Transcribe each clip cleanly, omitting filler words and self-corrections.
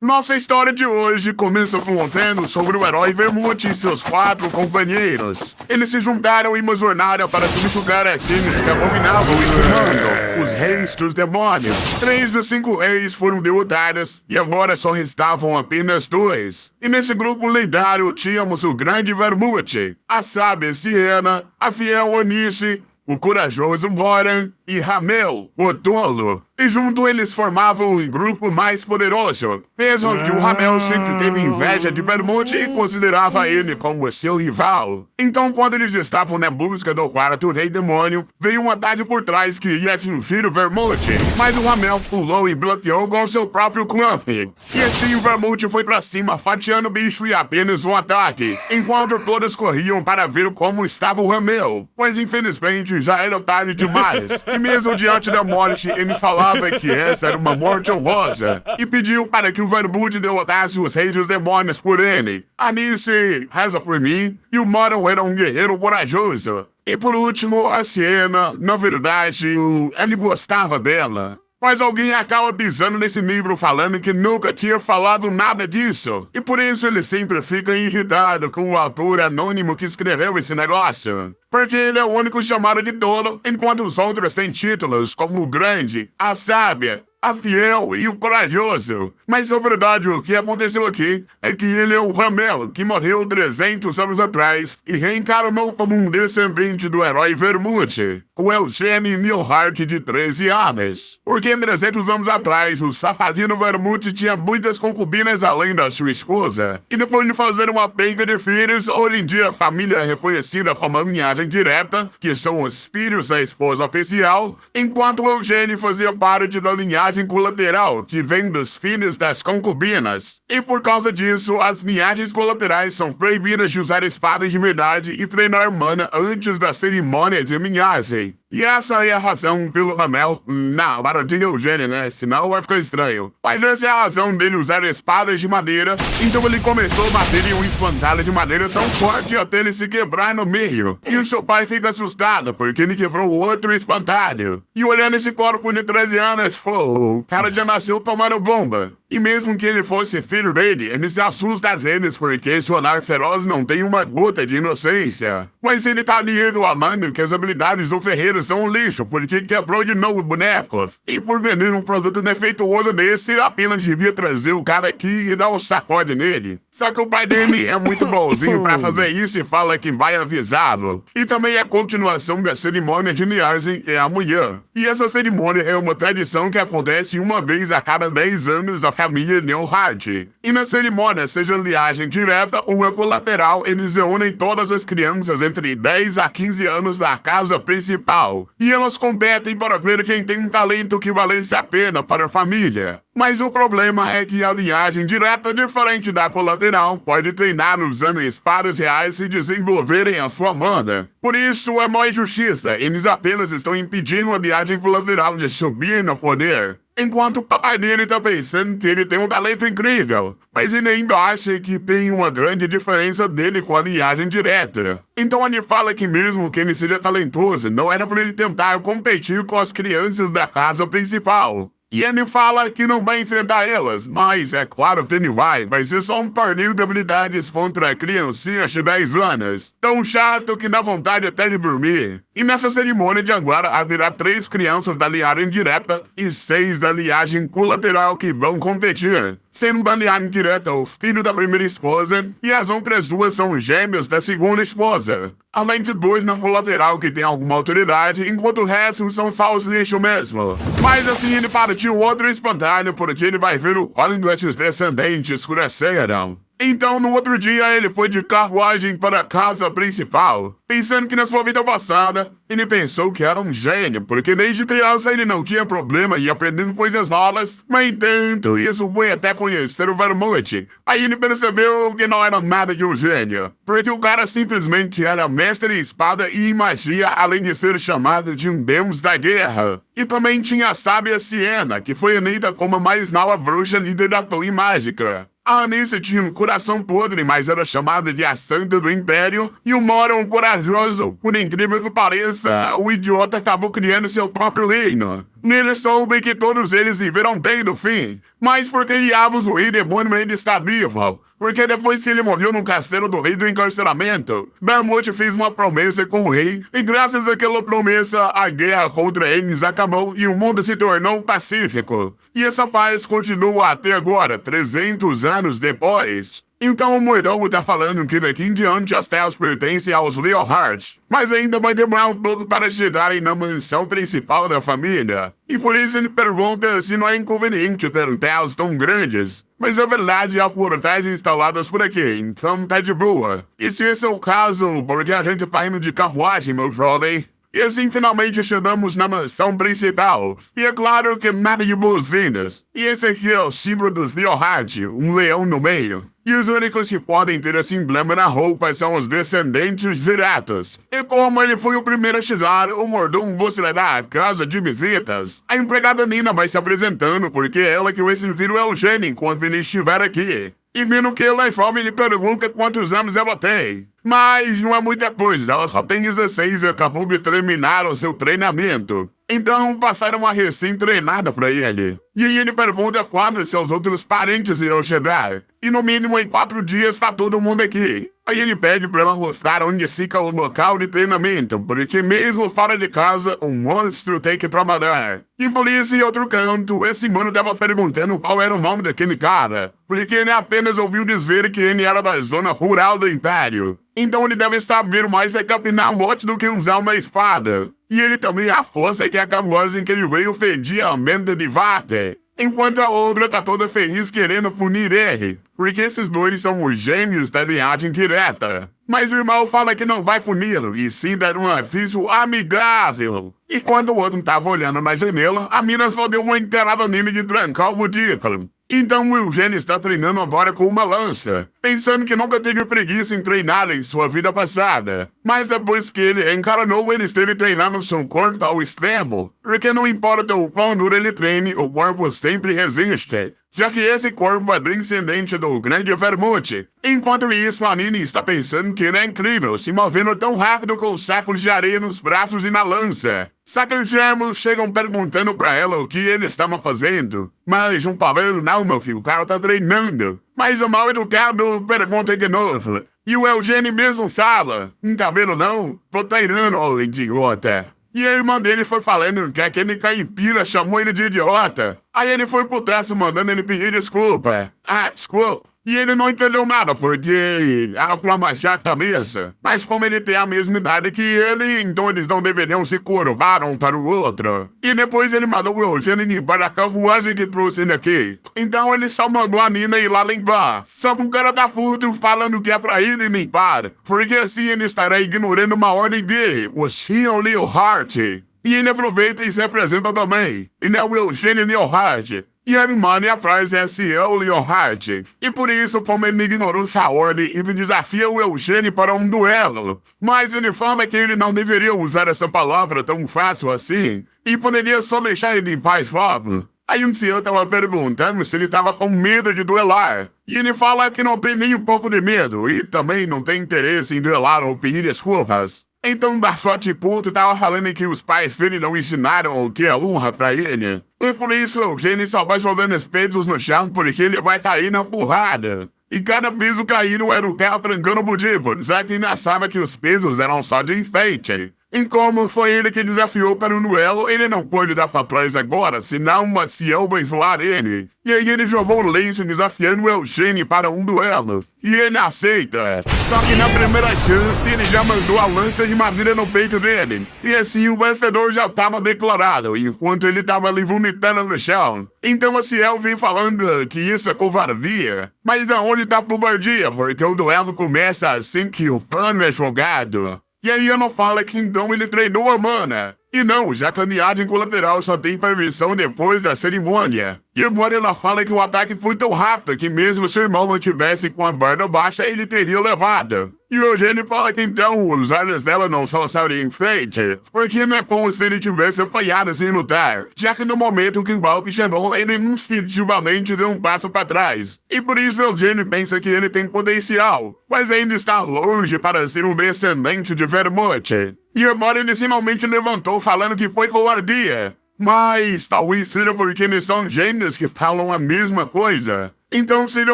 Nossa história de hoje começa contando sobre o herói Vermute e seus 4 companheiros. Eles se juntaram em uma jornada para subjugar aqueles que abominavam esse mundo, os reis dos demônios. 3 dos 5 reis foram derrotados e agora só restavam apenas 2. E nesse grupo lendário tínhamos o grande Vermute, a sábia Siena, a fiel Onishi, o corajoso Moran e Hamel, o tolo. E junto eles formavam um grupo mais poderoso, mesmo que o Hamel sempre teve inveja de Vermute e considerava ele como seu rival. Então, quando eles estavam na busca do quarto rei demônio, veio um ataque por trás que ia atingir o Vermute, mas o Hamel pulou e bloqueou com seu próprio Clump. E assim o Vermute foi pra cima, fatiando o bicho e apenas um ataque, enquanto todos corriam para ver como estava o Hamel, pois infelizmente já era tarde demais. E mesmo diante da morte, ele falava que essa era uma morte honrosa, e pediu para que o Vermute derrotasse os reis dos demônios por ele. A Nice reza por mim, e o Moron era um guerreiro corajoso. E por último, a Siena, na verdade, ele gostava dela. Mas alguém acaba pisando nesse livro falando que nunca tinha falado nada disso. E por isso ele sempre fica irritado com o autor anônimo que escreveu esse negócio. Porque ele é o único chamado de tolo, enquanto os outros têm títulos como o Grande, a Sábia, a Fiel e o Corajoso. Mas na verdade o que aconteceu aqui é que ele é o Hamel, que morreu 300 anos atrás e reencarnou como um descendente do herói Vermute, o Eugene Milhart de 13 anos. Porque 300 anos atrás o safadinho Vermute tinha muitas concubinas além da sua esposa. E depois de fazer uma penca de filhos, hoje em dia a família é reconhecida como a linhagem direta, que são os filhos da esposa oficial, enquanto o Eugene fazia parte da linhagem colateral, que vem dos filhos das concubinas. E por causa disso, as linhagens colaterais são proibidas de usar espadas de verdade e treinar mana antes da cerimônia de linhagem. E essa é a razão pelo Hamel... Não, para de Eugênio, né? Senão vai ficar estranho. Mas essa é a razão dele usar espadas de madeira, então ele começou a bater em um espantalho de madeira tão forte até ele se quebrar no meio. E o seu pai fica assustado, porque ele quebrou outro espantalho. E olhando esse corpo de 13 anos, o cara já nasceu tomando bomba. E mesmo que ele fosse filho dele, ele se assusta às vezes porque esse olhar feroz não tem uma gota de inocência. Mas ele tá ali reclamando que as habilidades do ferreiro são um lixo, porque quebrou de novo o boneco. E por vender um produto defeituoso desse, ele apenas devia trazer o cara aqui e dar um sacode nele. Só que o pai dele é muito bonzinho pra fazer isso e fala que vai avisá-lo. E também a continuação da cerimônia de linhagem é amanhã. E essa cerimônia é uma tradição que acontece uma vez a cada 10 anos a família Milhart. E na cerimônia, seja linhagem direta ou colateral, eles reúnem todas as crianças entre 10 a 15 anos da casa principal. E elas competem para ver quem tem um talento que valesse a pena para a família. Mas o problema é que a linhagem direta, diferente da colateral, pode treinar usando espadas reais e desenvolverem a sua mana. Por isso é uma injustiça, eles apenas estão impedindo a linhagem colateral de subir no poder. Enquanto o papai dele tá pensando que ele tem um talento incrível, mas ele ainda acha que tem uma grande diferença dele com a linhagem direta. Então ele fala que mesmo que ele seja talentoso, não era pra ele tentar competir com as crianças da casa principal. E ele fala que não vai enfrentar elas, mas é claro que ele vai ser só um torneio de habilidades contra criancinhas de 10 anos. Tão chato que dá vontade até de dormir. E nessa cerimônia de agora haverá 3 crianças da linhagem direta e 6 da linhagem colateral que vão competir. Sendo da linhagem direta o filho da primeira esposa e as outras 2 são gêmeos da segunda esposa. Além de 2 na colateral que tem alguma autoridade, enquanto o resto são só os lixo mesmo. Mas assim ele partiu outro espantalho porque ele vai ver o quando esses descendentes cresceram. Então, no outro dia, ele foi de carruagem para a casa principal, pensando que na sua vida passada, ele pensou que era um gênio, porque desde criança ele não tinha problema em aprender coisas novas. No entanto, isso foi até conhecer o Vermute. Aí ele percebeu que não era nada de um gênio, porque o cara simplesmente era mestre em espada e em magia, além de ser chamado de um deus da guerra. E também tinha a sábia Siena, que foi eleita como a mais nova bruxa líder da torre mágica. A Anice tinha um coração podre, mas era chamada de a Santa do Império, e o Moron corajoso. Por incrível que pareça, o idiota acabou criando seu próprio reino. Ele soube que todos eles viveram bem no fim, mas porque diabos o rei demônio ainda está vivo? Porque depois que ele morreu no castelo do rei do encarceramento, Vermute fez uma promessa com o rei, e graças àquela promessa, a guerra contra eles acabou e o mundo se tornou pacífico. E essa paz continua até agora, 300 anos depois. Então o mordomo tá falando que daqui em diante as terras pertencem aos Leonhardt, mas ainda vai demorar um pouco para chegarem na mansão principal da família. E por isso ele pergunta se não é inconveniente ter terras tão grandes. Mas a verdade há portais instaladas por aqui, então tá de boa. E se esse é o caso, porque a gente tá indo de carruagem, meu jovem? E assim finalmente chegamos na mansão principal. E é claro que nada de boas-vindas. E esse aqui é o símbolo dos Leonhardt, um leão no meio. E os únicos que podem ter esse emblema na roupa são os descendentes diretos. E como ele foi o primeiro a chegar, o mordomo mostrará a casa de visitas. A empregada Nina vai se apresentando porque é ela que vai servir o Eugênio enquanto ele estiver aqui. E vendo que ela é fome, ele pergunta quantos anos ela tem. Mas não é muita coisa, ela só tem 16 e acabou de terminar o seu treinamento. Então passaram uma recém-treinada pra ele. E aí ele pergunta quando seus outros parentes irão chegar. E no mínimo em 4 dias tá todo mundo aqui. Aí ele pede pra ela mostrar onde fica o local de treinamento, porque mesmo fora de casa, um monstro tem que trabalhar. E por isso, em outro canto, esse mano tava perguntando qual era o nome daquele cara, porque ele apenas ouviu dizer que ele era da zona rural do Império. Então ele deve saber mais é capinar mote do que usar uma espada. E ele também aposta que a carruagem que ele veio fedia a amêndoa de vaca. Enquanto a outra tá toda feliz querendo punir ele, porque esses dois são os gêmeos da linhagem direta. Mas o irmão fala que não vai puni-lo, e sim dar um aviso amigável. E quando o outro tava olhando na janela, a mina só deu uma encarada nele de trancar o ridículo. Então o Eugênio está treinando agora com uma lança, pensando que nunca teve preguiça em treinar em sua vida passada. Mas depois que ele encarnou, ele esteve treinando seu corpo ao extremo, porque não importa o quão duro ele treine, o corpo sempre resiste. Já que esse corpo é descendente do grande Vermute. Enquanto isso, a Nina está pensando que ele é incrível, se movendo tão rápido com sacos de areia nos braços e na lança. Só que os gêmeos chegam perguntando pra ela o que ele estava fazendo. Mas um pavão, não, meu filho, o cara tá treinando. Mas o mal educado pergunta de novo. E o Eugênio mesmo fala, tá vendo não? Tô treinando, ô idiota. E a irmã dele foi falando que aquele caipira chamou ele de idiota. Aí ele foi pro traço mandando ele pedir desculpa. Ah, desculpa. E ele não entendeu nada, porque a aclamação cabeça. Mas como ele tem a mesma idade que ele, então eles não deveriam se curvar um para o outro. E depois ele mandou o Eugênio limpar a carruagem que trouxe ele aqui. Então ele só mandou a Nina ir lá limpar. Só que o cara tá puto falando que é pra ele limpar, porque assim ele estará ignorando uma ordem dele, o Sr. Leonhardt. E ele aproveita e se apresenta também. Ele é o Eugênio Leonhardt. E a irmã e a frase é C.O. Leonhardt. E por isso, como ele ignorou sua ordem e desafia o Eugênio para um duelo. Mas ele fala que ele não deveria usar essa palavra tão fácil assim. E poderia só deixar ele em paz logo. Aí um senhor tava perguntando se ele tava com medo de duelar. E ele fala que não tem nem um pouco de medo. E também não tem interesse em duelar ou pedir desculpas. Então da sorte puto tava falando que os pais dele não ensinaram o que é honra pra ele. E por isso o Eugênio só vai jogando os pesos no chão porque ele vai cair na porrada. E cada piso caído era o cara trancando o budíbulo, já que ainda sabe que os pesos eram só de enfeite. E como foi ele que desafiou para um duelo, ele não pôde dar pra trás agora, senão o Maciel vai zoar ele. E aí ele jogou o lenço desafiando o Eugênio para um duelo. E ele aceita. Só que na primeira chance ele já mandou a lança de madeira no peito dele. E assim o vencedor já estava declarado, enquanto ele estava ali vomitando no chão. Então o Maciel vem falando que isso é covardia. Mas aonde tá a covardia? Porque o duelo começa assim que o pano é jogado. E aí Ana fala que então ele treinou a mana. E não, já que a linhagem colateral só tem permissão depois da cerimônia. E embora ela fala que o ataque foi tão rápido que mesmo se o irmão não tivesse com a guarda baixa, ele teria levado. E o Eugênio fala que então os olhos dela não só são de enfeite, porque não é como se ele tivesse apanhado sem lutar, já que no momento que o golpe chegou, ele instintivamente deu um passo para trás. E por isso o Eugênio pensa que ele tem potencial, mas ainda está longe para ser um descendente de Vermute. E embora ele finalmente levantou falando que foi covardia, Mas talvez seja porque eles são gêmeos que falam a mesma coisa. Então, se ele é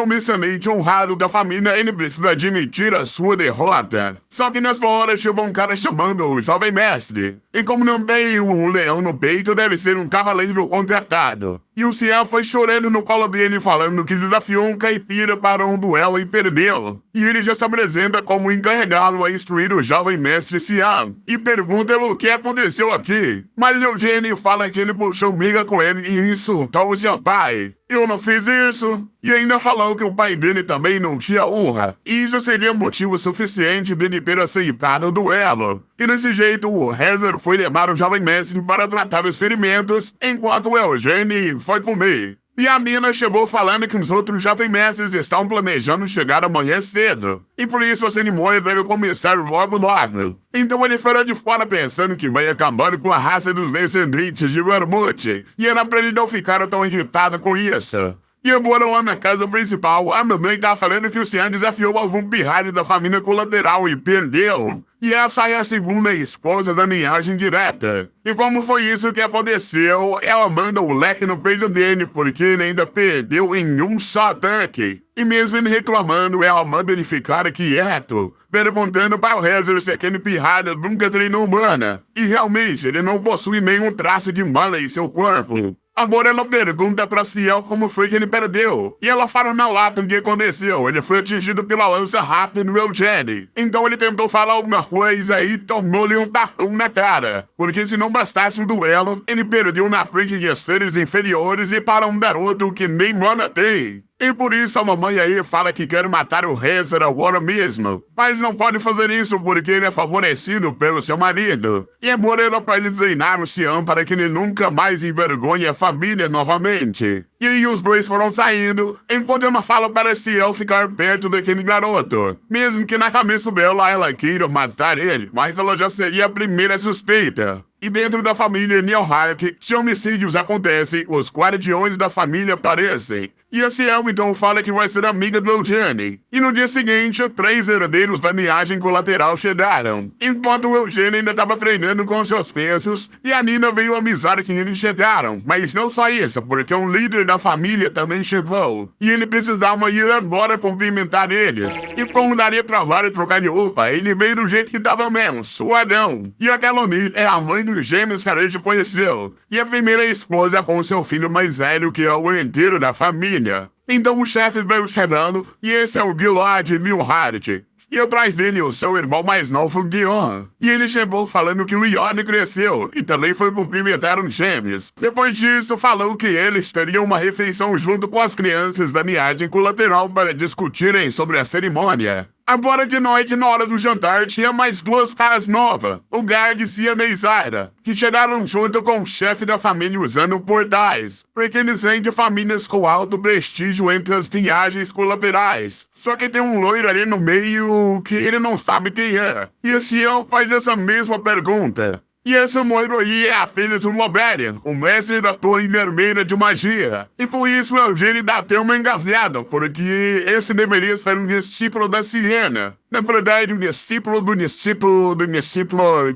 omissamente honrado da família, ele precisa admitir a sua derrota. Só que nessa hora chegou um cara chamando o jovem mestre. E como não tem um leão no peito, deve ser um cavaleiro contratado. E o Ciel foi chorando no colo dele, falando que desafiou um caipira para um duelo e perdeu. E ele já se apresenta como encarregado a instruir o jovem mestre Ciel. E pergunta o que aconteceu aqui. Mas Eugênio fala que ele puxou briga com ele e insultou o seu pai. Eu não fiz isso. E ainda falou que o pai dele também não tinha honra. E isso seria motivo suficiente dele ter aceitado o duelo. E desse jeito, o Rezer foi levar o jovem mestre para tratar os ferimentos, enquanto o Eugênio foi comer. E a Nina chegou falando que os outros jovens mestres estão planejando chegar amanhã cedo. E por isso a cerimônia deve começar logo. Então ele foi lá de fora pensando que vai acabar com a raça dos descendentes de Vermute. E era pra ele não ficar tão irritado com isso. E agora lá na casa principal, a mamãe tá falando que o Cian desafiou algum pirralho da família colateral e perdeu. E essa é a segunda esposa da linhagem direta. E como foi isso que aconteceu, ela manda o leque no peito dele porque ele ainda perdeu em um só ataque. E mesmo ele reclamando, ela manda ele ficar quieto, perguntando para o Rezer se aquele pirralho nunca treinou humana. E realmente, ele não possui nenhum traço de mala em seu corpo. Agora ela pergunta pra Ciel como foi que ele perdeu. E ela fala na lata o que aconteceu. Ele foi atingido pela lança rápida no Eugênio. Então ele tentou falar alguma coisa e tomou-lhe um tapão na cara. Porque se não bastasse um duelo, ele perdeu na frente de seres inferiores e para um garoto que nem mana tem. E por isso a mamãe aí fala que quer matar o Rezer agora mesmo. Mas não pode fazer isso porque ele é favorecido pelo seu marido. E é moreno para ele treinar o Cian para que ele nunca mais envergonhe a família novamente. E aí os dois foram saindo, enquanto ela fala para Ciel ficar perto daquele garoto. Mesmo que na cabeça dela ela queira matar ele, mas ela já seria a primeira suspeita. E dentro da família Nilhark, se homicídios acontecem, os guardiões da família aparecem. E a Ciel então fala que vai ser amiga do Eugênio. E no dia seguinte, 3 herdeiros da linhagem colateral chegaram. Enquanto o Eugênio ainda estava treinando com seus pensos, e a Nina veio avisar que eles chegaram. Mas não só isso, porque um líder da família também chegou. E ele precisava ir embora cumprimentar eles. E como daria pra e trocar de roupa, ele veio do jeito que tava mesmo, suadão. E aquela Nina é a mãe dos gêmeos que a gente conheceu. E a primeira esposa com seu filho mais velho, que é o herdeiro da família. Então o chefe veio chegando, e esse é o Gilad Milhart. E atrás dele o seu irmão mais novo, Guion. E ele chegou falando que o Ione cresceu e também foi cumprimentar os gêmeos. Depois disso, falou que eles teriam uma refeição junto com as crianças da linhagem colateral para discutirem sobre a cerimônia. Agora de noite, na hora do jantar, tinha mais 2 caras novas, o Gardes e a Meisara, que chegaram junto com o chefe da família usando portais, porque eles vêm de famílias com alto prestígio entre as linhagens colaterais. Só que tem um loiro ali no meio que ele não sabe quem é. E o Ciel faz essa mesma pergunta. E essa loiro aí é a filha do Loberian, o mestre da Torre Vermelha de Magia. E por isso o Eugênio dá até uma engasgada, porque esse deveria ser um discípulo da Siena. Na verdade, um discípulo do discípulo,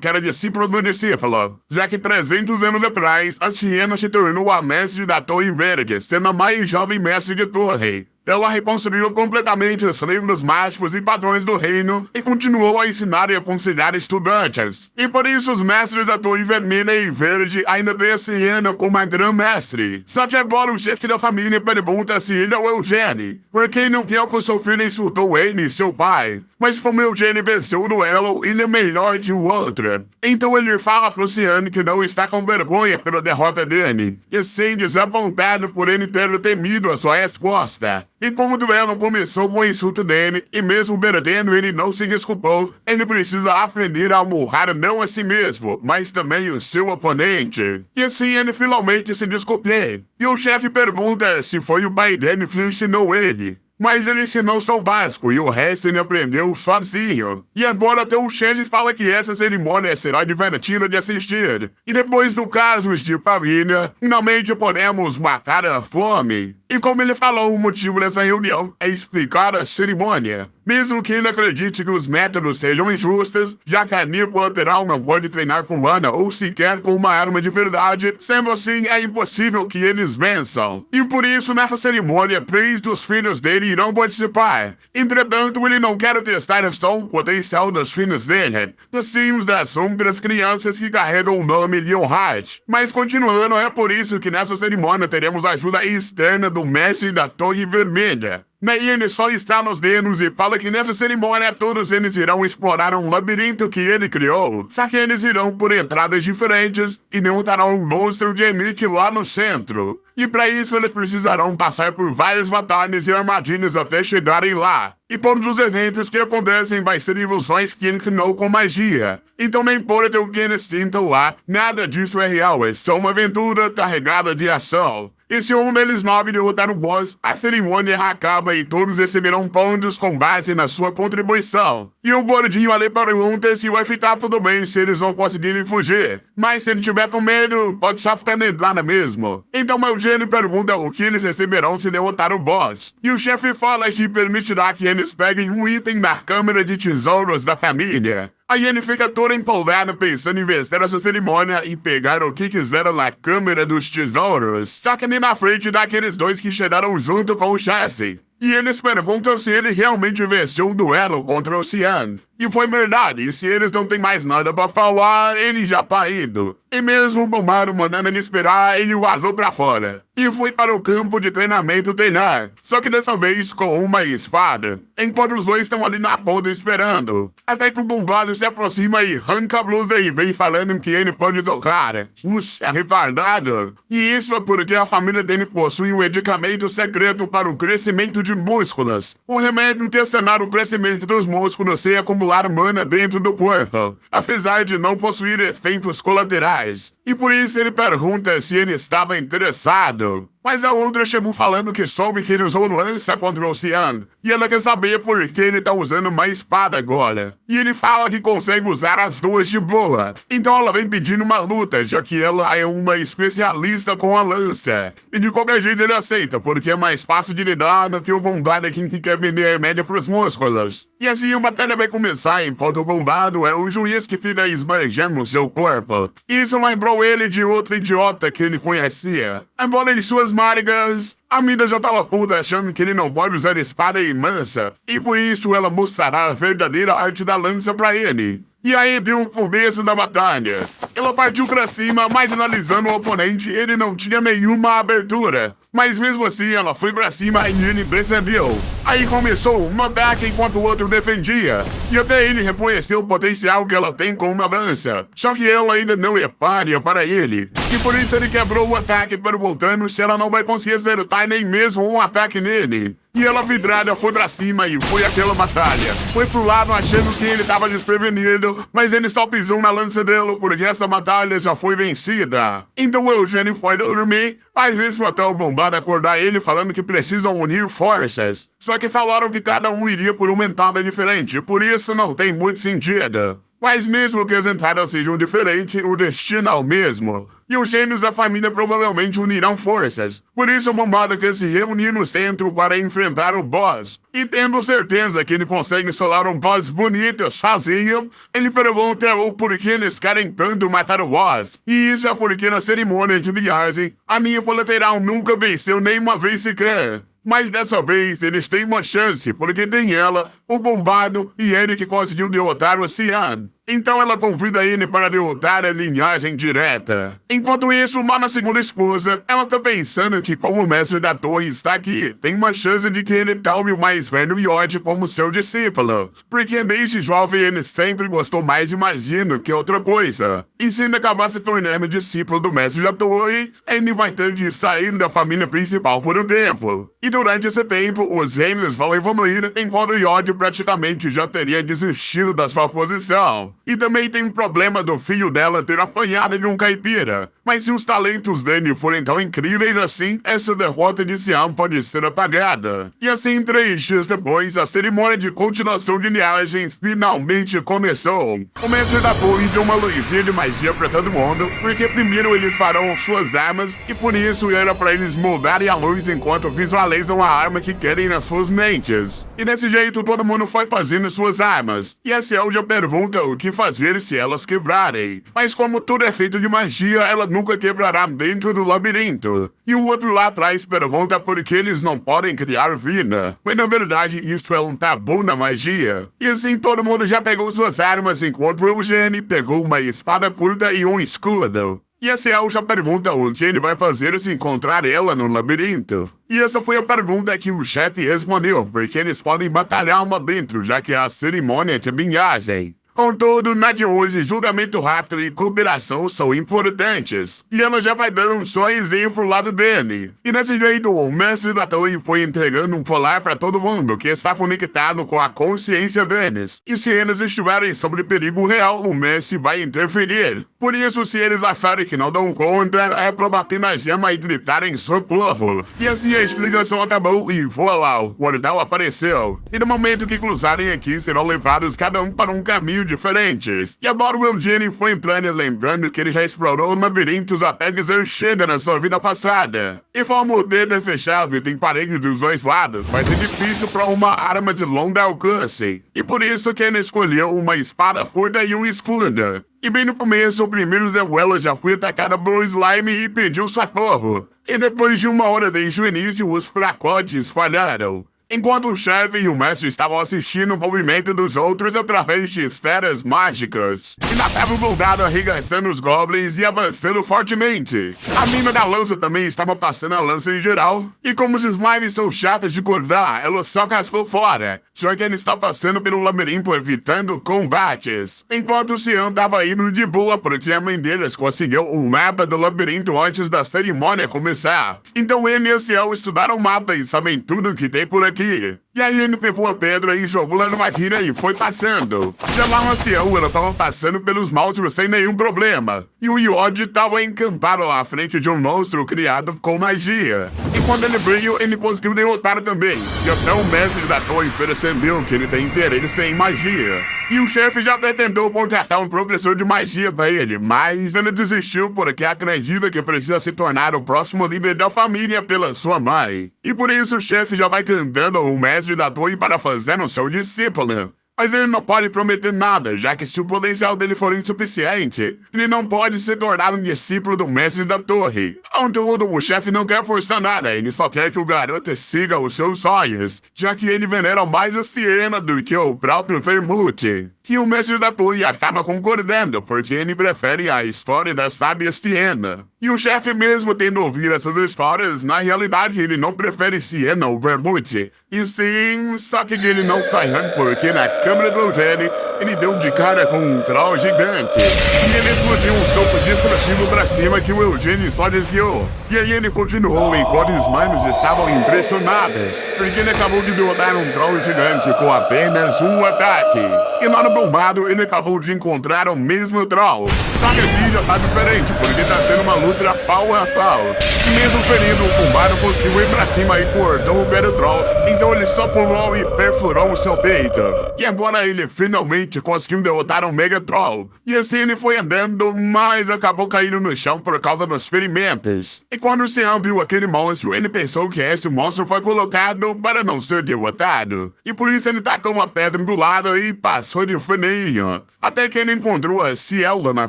que era discípulo do discípulo. Já que 300 anos atrás, a Siena se tornou a mestre da Torre Verde, sendo a mais jovem mestre de torre. Ela reconstruiu completamente os livros mágicos e padrões do reino e continuou a ensinar e aconselhar estudantes. E por isso os mestres da Torre Vermelha e Verde ainda veem a Siena como uma grã-mestre. Só que agora o chefe da família pergunta se ele é o Eugênio, porque não quer que o seu filho insultou ele e seu pai. Mas como Eugênio venceu o duelo, ele é melhor que o outro. Então ele fala pro Cian que não está com vergonha pela derrota dele, e sim desapontado por ele ter temido a sua resposta. E como o duelo começou com o insulto dele, e mesmo perdendo ele não se desculpou, ele precisa aprender a honrar não a si mesmo, mas também o seu oponente. E assim ele finalmente se desculpou. E o chefe pergunta se foi o pai dele que ensinou ele. Mas ele ensinou só o básico e o resto ele aprendeu sozinho. E agora até o Shanji fala que essa cerimônia será divertida de assistir. E depois do casos de família, finalmente podemos matar a fome. E como ele falou, o motivo dessa reunião é explicar a cerimônia. Mesmo que ele acredite que os métodos sejam injustos, já que a Nipo lateral não pode treinar com Ana ou sequer com uma arma de verdade, sendo assim é impossível que eles vençam. E por isso, nessa cerimônia, 3 dos filhos dele irão participar. Entretanto, ele não quer testar só o potencial dos filhos dele, assim das outras crianças que carregam o nome Leonhardt. Mas continuando, é por isso que nessa cerimônia teremos a ajuda externa do mestre da Torre Vermelha. Daí ele só está nos dedos e fala que nessa cerimônia todos eles irão explorar um labirinto que ele criou. Só que eles irão por entradas diferentes e derrotarão um monstro de Enick lá no centro. E para isso eles precisarão passar por várias batalhas e armadilhas até chegarem lá. E todos os eventos que acontecem vai ser ilusões que ele criou com magia. Então nem importa o que eles sintam lá, nada disso é real, é só uma aventura carregada de ação. E se um deles 9 derrotar o boss, a cerimônia acaba e todos receberão pontos com base na sua contribuição. E o gordinho ali pergunta se vai ficar tudo bem se eles não conseguirem fugir. Mas se ele tiver com medo, pode só ficar neblada mesmo. Então o Eugênio pergunta o que eles receberão se derrotar o boss. E o chefe fala que permitirá que eles peguem um item da câmara de tesouros da família. Aí ele fica todo empolgado pensando em vencer essa cerimônia e pegar o que quiseram na câmara dos tesouros. Só que ali na frente daqueles 2 que chegaram junto com o chefe. E eles perguntam se ele realmente venceu um duelo contra o Xian. E foi verdade, e se eles não têm mais nada pra falar, ele já tá indo. E mesmo o Bomaru mandando ele esperar, ele vazou pra fora. E foi para o campo de treinamento treinar, só que dessa vez com uma espada. Enquanto os 2 estão ali na ponta esperando. Até que o bombado se aproxima e arranca a blusa e vem falando que ele pode tocar. Puxa, é retardado. E isso é porque a família dele possui um medicamento secreto para o crescimento de músculos. O remédio intencionar o crescimento dos músculos sem acumular mana dentro do corpo, apesar de não possuir efeitos colaterais. E por isso ele pergunta se ele estava interessado. Mas a outra chegou falando que soube que ele usou lança contra o Xian. E ela quer saber por que ele tá usando uma espada agora. E ele fala que consegue usar as 2 de boa. Então ela vem pedindo uma luta, já que ela é uma especialista com a lança. E de qualquer jeito ele aceita, porque é mais fácil de lidar do que o bombado que quer vender remédio pros músculos. E assim a batalha vai começar, enquanto o bombado é o juiz que fica esbanjando seu corpo. Isso lembrou ele de outro idiota que ele conhecia. Embora em suas márigas, a Mida já tava puta achando que ele não pode usar espada e lança, e por isso ela mostrará a verdadeira arte da lança pra ele. E aí deu o começo da batalha. Ela partiu pra cima, mas analisando o oponente, ele não tinha nenhuma abertura. Mas mesmo assim, ela foi pra cima e ele percebeu. Aí começou um ataque enquanto o outro defendia. E até ele reconheceu o potencial que ela tem com uma lança. Só que ela ainda não é páreo para ele. E por isso ele quebrou o ataque perguntando se ela não vai conseguir acertar nem mesmo um ataque nele. E ela vidrada foi pra cima e foi aquela batalha. Foi pro lado achando que ele tava desprevenido, mas ele só pisou na lança dele porque essa batalha já foi vencida. Então o Eugênio foi dormir, mas isso até o bombado acordar ele falando que precisam unir forças. Só que falaram que cada um iria por uma entrada diferente, por isso não tem muito sentido. Mas mesmo que as entradas sejam diferentes, o destino é o mesmo. E os gênios da família provavelmente unirão forças. Por isso o bombado quer se reunir no centro para enfrentar o boss. E tendo certeza que ele consegue solar um boss bonito sozinho, ele pergunta o porquê eles querem tanto matar o boss. E isso é porque na cerimônia de viagem, a minha lateral nunca venceu nenhuma vez sequer. Mas dessa vez eles têm uma chance, porque tem ela, o bombado e ele que conseguiu derrotar o Xian. Então ela convida ele para derrotar a linhagem direta. Enquanto isso, lá na segunda esposa, ela tá pensando que como o mestre da torre está aqui, tem uma chance de que ele tome o mais velho Yoji como seu discípulo. Porque desde jovem ele sempre gostou mais de magia do que outra coisa. E se ele acabar se tornando discípulo do mestre da torre, ele vai ter de sair da família principal por um tempo. E durante esse tempo, os gêmeos vão evoluir enquanto o Yoji praticamente já teria desistido da sua posição. E também tem o problema do filho dela ter apanhado de um caipira. Mas se os talentos dele forem tão incríveis assim, essa derrota de Siam pode ser apagada. E assim, 3 dias depois, a cerimônia de continuação de linhagem finalmente começou. O mestre da torre deu uma luzinha de magia pra todo mundo, porque primeiro eles farão suas armas, e por isso era pra eles moldarem a luz enquanto visualizam a arma que querem nas suas mentes. E desse jeito todo mundo foi fazendo suas armas, e a Ciel já pergunta o que fazer se elas quebrarem. Mas como tudo é feito de magia, ela nunca quebrará dentro do labirinto. E o outro lá atrás pergunta por que eles não podem criar vida. Mas na verdade isso é um tabu na magia. E assim todo mundo já pegou suas armas enquanto o Eugênio pegou uma espada curta e um escudo. E a Ciel já pergunta o que ele vai fazer se encontrar ela no labirinto. E essa foi a pergunta que o chefe respondeu, porque eles podem batalhar lá dentro, já que é a cerimônia de linhagem. Contudo, na de hoje, julgamento rápido e cooperação são importantes. E ela já vai dando um sorrisinho pro lado dele. E desse jeito, o mestre da torre foi entregando um colar para todo mundo que está conectado com a consciência deles. E se eles estiverem sob perigo real, o mestre vai interferir. Por isso, se eles acharem que não dão conta, é pra bater na gema e gritarem socorro. E assim a explicação acabou e voilá, o portal apareceu. E no momento que cruzarem aqui, serão levados cada um para um caminho diferentes. E agora o Eugênio foi entrando lembrando que ele já explorou labirintos até dizer chega na sua vida passada. E como o dedo é fechado e tem paredes dos dois lados, vai ser difícil para uma arma de longo alcance. E por isso que ele escolheu uma espada curta e um escudo. E bem no começo, o primeiro Zewella já foi atacado por slime e pediu socorro. E depois de 1 hora desde o início, os fracotes falharam. Enquanto o chefe e o mestre estavam assistindo o movimento dos outros através de esferas mágicas. E na tava moldado arregaçando os goblins e avançando fortemente. A mina da lança também estava passando a lança em geral. E como os slimes são chatos de cortar, ela só cascou fora. Já que ele está passando pelo labirinto evitando combates. Enquanto o Cian estava indo de boa porque a mãe deles conseguiu o mapa do labirinto antes da cerimônia começar. Então ele e a Cian estudaram o mapa e sabem tudo que tem por aqui. E aí ele pegou a pedra e jogou lá numa tira e foi passando. Já lá no ancião, ela tava passando pelos monstros sem nenhum problema. E o Yod tava encampado à frente de um monstro criado com magia. E quando ele veio, ele conseguiu derrotar também. E até o mestre da torre percebeu que ele tem interesse em magia. E o chefe já até tentou contratar um professor de magia pra ele, mas ele desistiu porque acredita que precisa se tornar o próximo líder da família pela sua mãe. E por isso o chefe já vai cantando o mestre da torre para fazer o seu discípulo. Mas ele não pode prometer nada, já que se o potencial dele for insuficiente, ele não pode se tornar um discípulo do mestre da torre. Contudo, o chefe não quer forçar nada, ele só quer que o garoto siga os seus sonhos, já que ele venera mais a Siena do que o próprio Vermute. E o mestre da torre acaba concordando, porque ele prefere a história da sábia Siena. E o chefe mesmo tendo ouvido essas histórias, na realidade ele não prefere Siena ou Vermute. E sim, só que ele não sai porque na câmera do Eugênio, ele deu de cara com um troll gigante. E ele explodiu um soco destrutivo pra cima que o Eugênio só desviou. E aí ele continuou enquanto os manos estavam impressionados, porque ele acabou de derrotar um troll gigante com apenas um ataque. E lá no bombado, ele acabou de encontrar o mesmo troll. Só que aqui já tá diferente, porque tá sendo uma luta pau a pau. E mesmo ferido, o bombado conseguiu ir pra cima e cortou o velho troll. Então ele só pulou e perfurou o seu peito. E agora ele finalmente conseguiu derrotar um Mega Troll. E assim ele foi andando, mas acabou caindo no chão por causa dos ferimentos. E quando o Sean viu aquele monstro, ele pensou que esse monstro foi colocado para não ser derrotado. E por isso ele tacou uma pedra do lado e passou de fininho. Até que ele encontrou a Ciel lá na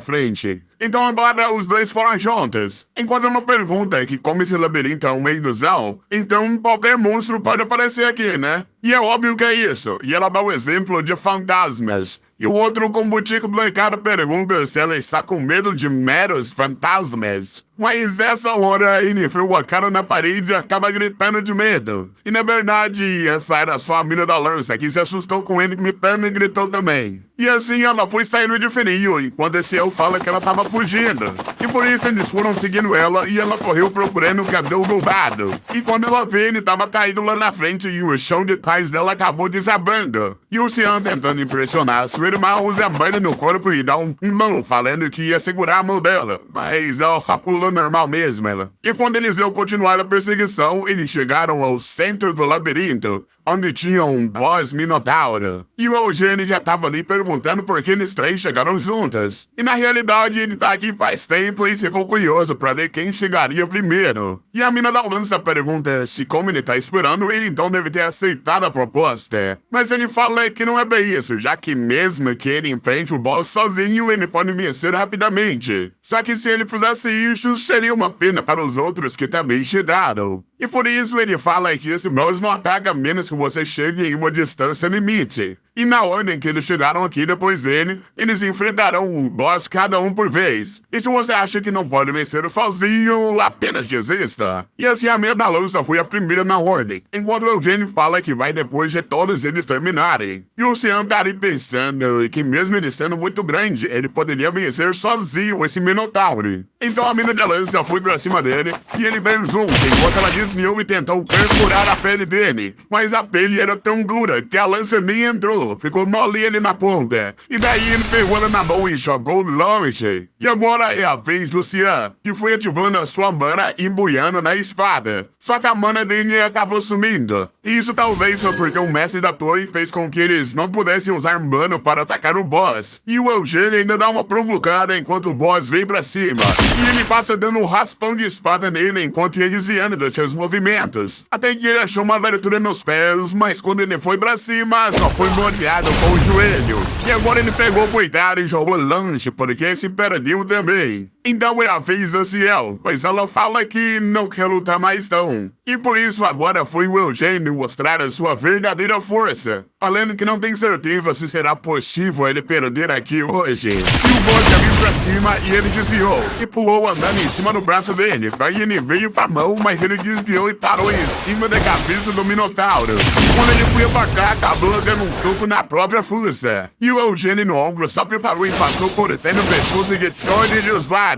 frente. Então agora os dois foram juntos. Enquanto uma pergunta que como esse labirinto é uma ilusão, então qualquer monstro pode aparecer aqui, né? E é óbvio que é isso. E ela dá o exemplo de fantasmas. E o outro com botico blancado pergunta se ela está com medo de meros fantasmas. Mas nessa hora ele enfrou a cara na parede e acaba gritando de medo. E na verdade, essa era só a mina da lança que se assustou com ele gritando e gritou também. E assim ela foi saindo de fininho, enquanto esse eu fala que ela tava fugindo. E por isso eles foram seguindo ela e ela correu procurando o cabelo roubado. E quando ela vê, ele tava caído lá na frente e o chão de trás dela acabou desabando. E o Cian tentando impressionar sua irmã usa a banha no corpo e dá um mão falando que ia segurar a mão dela. Mas ela pulou normal mesmo, ela. E quando eles iam continuar a perseguição, eles chegaram ao centro do labirinto, onde tinha um boss minotauro. E o Eugênio já tava ali perguntando por que eles três chegaram juntas. E na realidade ele tá aqui faz tempo e ficou curioso pra ver quem chegaria primeiro. E a mina da lança pergunta se como ele tá esperando, ele então deve ter aceitado a proposta. Mas ele fala que não é bem isso, já que mesmo que ele enfrente o boss sozinho, ele pode vencer rapidamente. Só que se ele fizesse isso, seria uma pena para os outros que também chegaram. E por isso ele fala que esse boss não ataca a menos que você chegue em uma distância limite. E na ordem que eles chegaram aqui depois dele, eles enfrentarão o boss cada um por vez. E se você acha que não pode vencer sozinho, apenas desista. E assim a meia da lança foi a primeira na ordem, enquanto o Eugênio fala que vai depois de todos eles terminarem. E o Cian tá ali pensando que mesmo ele sendo muito grande, ele poderia vencer sozinho esse Minotauro. Então a mina da lança foi pra cima dele, e ele veio junto, enquanto ela desviou e tentou perfurar a pele dele. Mas a pele era tão dura que a lança nem entrou. Ficou molinha ali na ponta. E daí ele pegou ela na mão e jogou longe. E agora é a vez do Cian, que foi ativando a sua mana e embuiando na espada. Só que a mana dele acabou sumindo. E isso talvez foi porque o mestre da torre fez com que eles não pudessem usar mana para atacar o boss. E o Eugênio ainda dá uma provocada enquanto o boss vem pra cima. E ele passa dando um raspão de espada nele enquanto ia desviando dos seus movimentos. Até que ele achou uma abertura nos pés, mas quando ele foi pra cima, só foi molhado com o joelho. E agora ele pegou o cuidado e jogou longe, porque se perdeu também. Então é a vez da Ciel, pois ela fala que não quer lutar mais não. E por isso agora foi o Eugênio mostrar a sua verdadeira força, falando que não tem certeza se será possível ele perder aqui hoje. E o boss já veio pra cima e ele desviou, e pulou andando em cima do braço dele. Aí ele veio pra mão, mas ele desviou e parou em cima da cabeça do Minotauro. Quando ele foi atacar, acabou dando um soco na própria força. E o Eugênio no ombro só preparou e passou cortando o pescoço de todos os lados.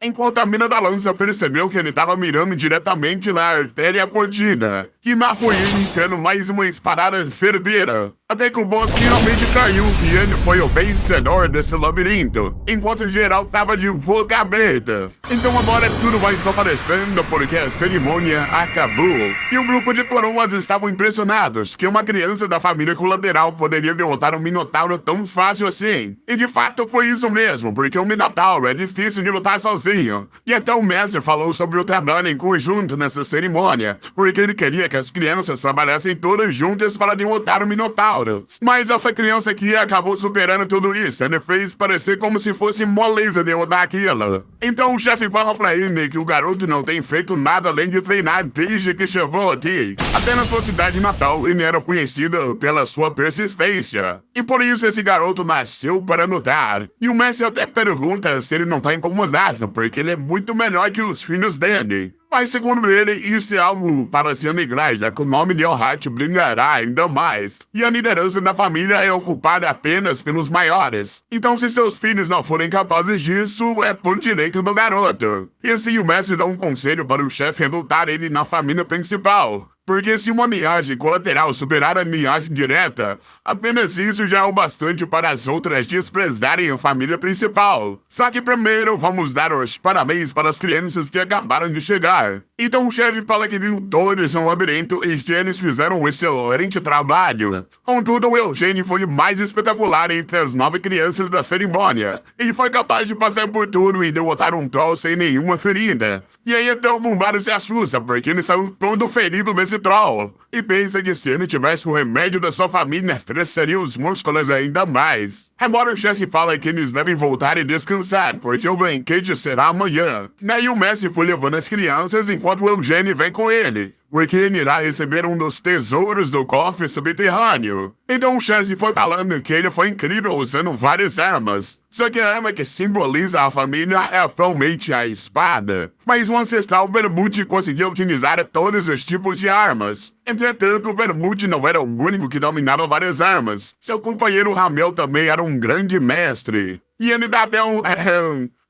Enquanto a mina da lança percebeu que ele estava mirando diretamente na artéria contida, que marcou ele entrando mais uma espadada certeira. Até que o boss finalmente caiu e ele foi o vencedor desse labirinto, enquanto geral tava de boca aberta. Então agora tudo vai só aparecendo porque a cerimônia acabou. E o grupo de coroas estavam impressionados que uma criança da família colateral poderia derrotar um Minotauro tão fácil assim. E de fato foi isso mesmo, porque o Minotauro é difícil de lutar sozinho. E até o mestre falou sobre o trabalho em conjunto nessa cerimônia, porque ele queria que as crianças trabalhassem todas juntas para derrotar o Minotauro. Mas essa criança aqui acabou superando tudo isso. Ele fez parecer como se fosse moleza derrotar aquilo. Então o chefe fala pra ele que o garoto não tem feito nada além de treinar desde que chegou aqui. Até na sua cidade natal, ele era conhecido pela sua persistência. E por isso esse garoto nasceu para lutar. E o mestre até pergunta se ele não tá incomodado, porque ele é muito melhor que os filhos dele. Mas segundo ele, isso é algo para se alegrar, já que o nome de Elhat brilhará ainda mais. E a liderança da família é ocupada apenas pelos maiores. Então se seus filhos não forem capazes disso, é por direito do garoto. E assim o mestre dá um conselho para o chefe adotar ele na família principal. Porque se uma linhagem colateral superar a linhagem direta, apenas isso já é o bastante para as outras desprezarem a família principal. Só que primeiro vamos dar os parabéns para as crianças que acabaram de chegar. Então o chefe fala que viu todos no labirinto e que eles fizeram um excelente trabalho. Contudo, o Eugênio foi o mais espetacular entre as 9 crianças da cerimônia. Ele foi capaz de passar por tudo e derrotar um troll sem nenhuma ferida. E aí então o Bombário se assusta, porque ele saiu todo ferido desse troll. E pensa que se ele tivesse o remédio da sua família, cresceria os músculos ainda mais. Embora o chefe fale que eles devem voltar e descansar, porque o banquete será amanhã. Daí o mestre foi levando as crianças enquanto o Eugênio vem com ele. porque ele irá receber um dos tesouros do cofre subterrâneo. Então o Chance foi falando que ele foi incrível usando várias armas. Só que a arma que simboliza a família é atualmente a espada. Mas o ancestral Vermute conseguiu utilizar todos os tipos de armas. Entretanto, Vermute não era o único que dominava várias armas. Seu companheiro Ramel também era um grande mestre. E ele dá até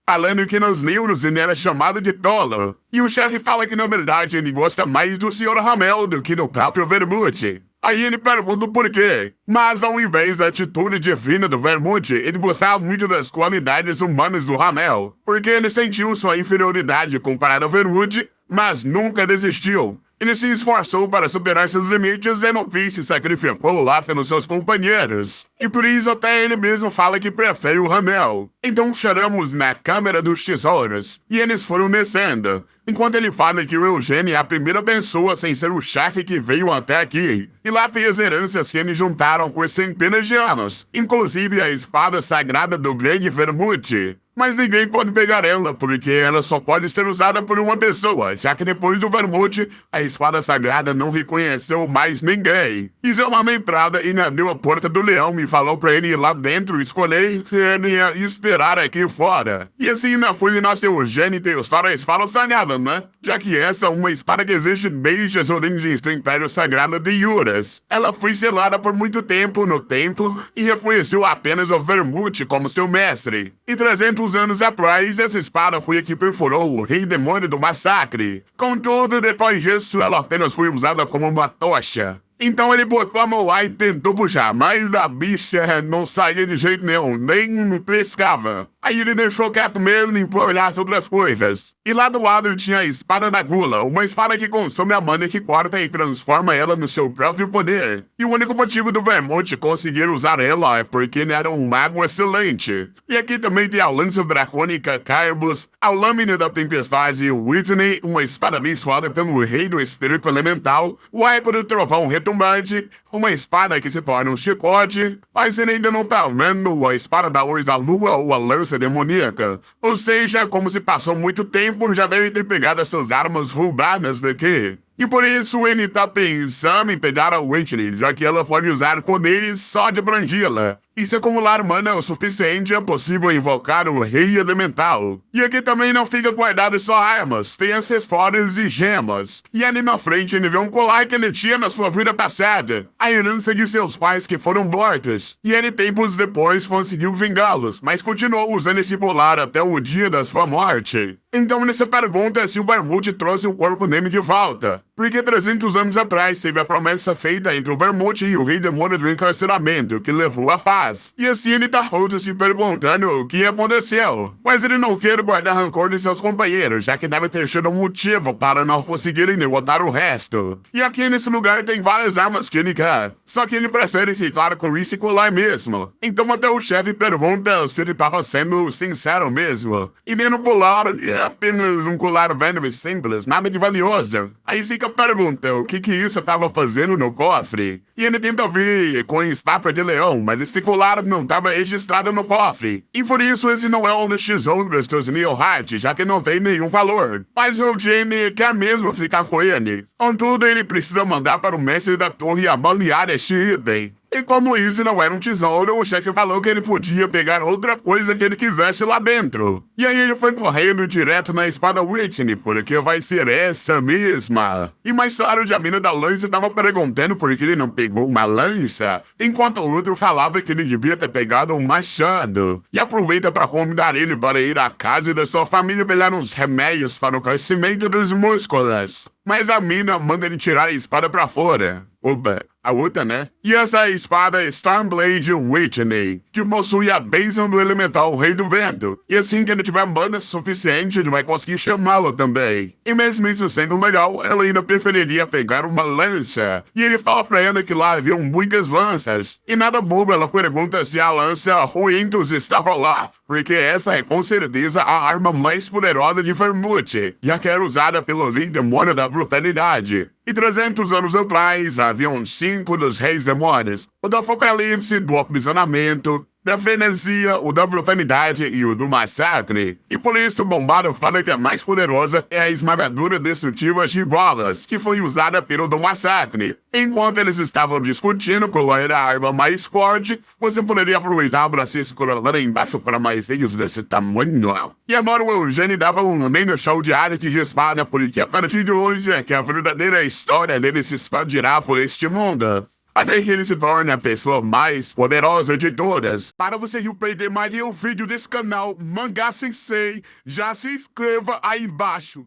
falando que nos livros ele era chamado de tolo. E o chefe fala que na verdade ele gosta mais do Sr. Ramel do que do próprio Vermute. Aí ele pergunta o porquê. Mas ao invés da atitude divina do Vermute, ele gostava muito das qualidades humanas do Ramel. Porque ele sentiu sua inferioridade comparado ao Vermute, mas nunca desistiu. Ele se esforçou para superar seus limites e no fim se sacrificou lá pelos seus companheiros. E por isso até ele mesmo fala que prefere o Ramel. Então chegamos na Câmara dos Tesouros, e eles foram descendo. Enquanto ele fala que o Eugênio é a primeira pessoa sem ser o chefe que veio até aqui. E lá fez heranças que eles juntaram por centenas de anos, inclusive a espada sagrada do Grande Vermute. Mas ninguém pode pegar ela, porque ela só pode ser usada por uma pessoa, já que depois do Vermute, a espada sagrada não reconheceu mais ninguém. E seu nome entrada e abriu a porta do leão e falou pra ele ir lá dentro escolher se ele ia esperar aqui fora. E assim não foi nosso Eugênio testar a espada sagrada, né? Já que essa é uma espada que existe desde as origens do Império Sagrado de Juras. Ela foi selada por muito tempo no templo e reconheceu apenas o Vermute como seu mestre. E 300 anos atrás, essa espada foi a que perfurou o Rei Demônio do Massacre. Contudo, depois disso, ela apenas foi usada como uma tocha. Então ele botou a mão lá e tentou puxar, mas a bicha não saía de jeito nenhum, nem pescava. Aí ele deixou quieto mesmo e foi olhar outras coisas. E lá do lado tinha a espada da gula, uma espada que consome a mana que corta e transforma ela no seu próprio poder. E o único motivo do Vermute conseguir usar ela é porque ele era um mago excelente. E aqui também tem a lança dracônica Carbus, a lâmina da tempestade Whitney, uma espada abençoada pelo rei do espírito elemental, o arco do trovão retumbante, uma espada que se torna um chicote, mas ele ainda não tá vendo a espada da luz da lua ou a lança demoníaca. Ou seja, como se passou muito tempo, já devem ter pegado essas armas roubadas daqui. E por isso ele tá pensando em pegar a Whitney, já que ela pode usar poderes só de brandi-la. E se acumular mana o suficiente, é possível invocar o Rei Elemental. E aqui também não fica guardado só armas, tem acessórios e gemas. E ali na frente ele vê um colar que ele tinha na sua vida passada, a herança de seus pais que foram mortos. E ele tempos depois conseguiu vingá-los, mas continuou usando esse colar até o dia da sua morte. Então ele se pergunta se o Vermute trouxe o corpo dele de volta. Porque 300 anos atrás teve a promessa feita entre o Vermute e o Rei Demônio do Encarceramento, que levou a paz. E assim ele tá se perguntando o que aconteceu. Mas ele não quer guardar rancor de seus companheiros, já que deve ter sido um motivo para não conseguirem derrotar o resto. E aqui nesse lugar tem várias armas que ele quer. Só que ele prefere ficar com esse colar mesmo. Então até o chefe pergunta se ele tava sendo sincero mesmo. E vendo o colar, é apenas um colar velho e simples, nada de valioso. Aí fica a pergunta, o que isso tava fazendo no cofre? E ele tenta vir com estátua de leão, mas esse colar não estava registrado no cofre. E por isso esse não é um dos tesouros dos Nilhart, já que não tem nenhum valor. Mas o Jamie quer mesmo ficar com ele. Contudo, ele precisa mandar para o mestre da torre avaliar este item. E como isso não era um tesouro, o chefe falou que ele podia pegar outra coisa que ele quisesse lá dentro. E aí ele foi correndo direto na espada Whitney, porque vai ser essa mesma. E mais tarde a mina da lança estava perguntando por que ele não pegou uma lança, enquanto o outro falava que ele devia ter pegado um machado. E aproveita para convidar ele para ir à casa da sua família pegar uns remédios para o crescimento dos músculos. Mas a mina manda ele tirar a espada pra fora. Opa, a outra, né? E essa espada é Stormblade Whitney, que possui a bênção do elemental Rei do Vento. E assim que ele tiver mana suficiente, ele vai conseguir chamá-lo também. E mesmo isso sendo legal, ela ainda preferiria pegar uma lança. E ele fala pra ela que lá haviam muitas lanças. E nada bobo, ela pergunta se a lança Ruintos estava lá, porque essa é com certeza a arma mais poderosa de Vermute, já que era usada pelo Rei Demônio da Brutalidade. E 300 anos atrás, haviam 5 dos Reis Demônios, o do Apocalipse, do Aprisionamento, da frenesia, o da brutalidade e o do massacre. E por isso, Bombado fala que a mais poderosa é a esmagadura destrutiva de bolas, que foi usada pelo do massacre. Enquanto eles estavam discutindo qual era a arma mais forte, você poderia aproveitar para se escorar lá embaixo para mais veios desse tamanho. E agora o Eugênio dava um meio show de arte de espada, porque a partir de hoje é que a verdadeira história dele se expandirá por este mundo. Até que ele se torne a pessoa mais poderosa de todas. Para você não perder mais nenhum vídeo desse canal, Mangá Sensei, já se inscreva aí embaixo.